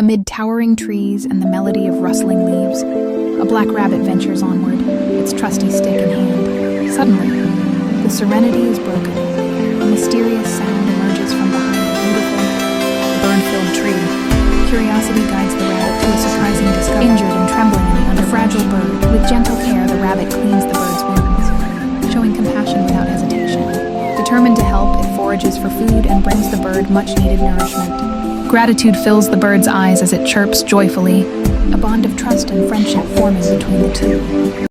Amid towering trees and the melody of rustling leaves, a black rabbit ventures onward, its trusty stick in hand. Suddenly, the serenity is broken. A mysterious sound emerges from behind a beautiful, bird-filled tree. Curiosity guides the rabbit to a surprising discovery. Injured and trembling in the under fragile bird, with gentle care, the rabbit cleans the bird's wounds, showing compassion without hesitation. Determined to help, it forages for food and brings the bird much-needed nourishment. Gratitude fills the bird's eyes as it chirps joyfully, a bond of trust and friendship forming between the two.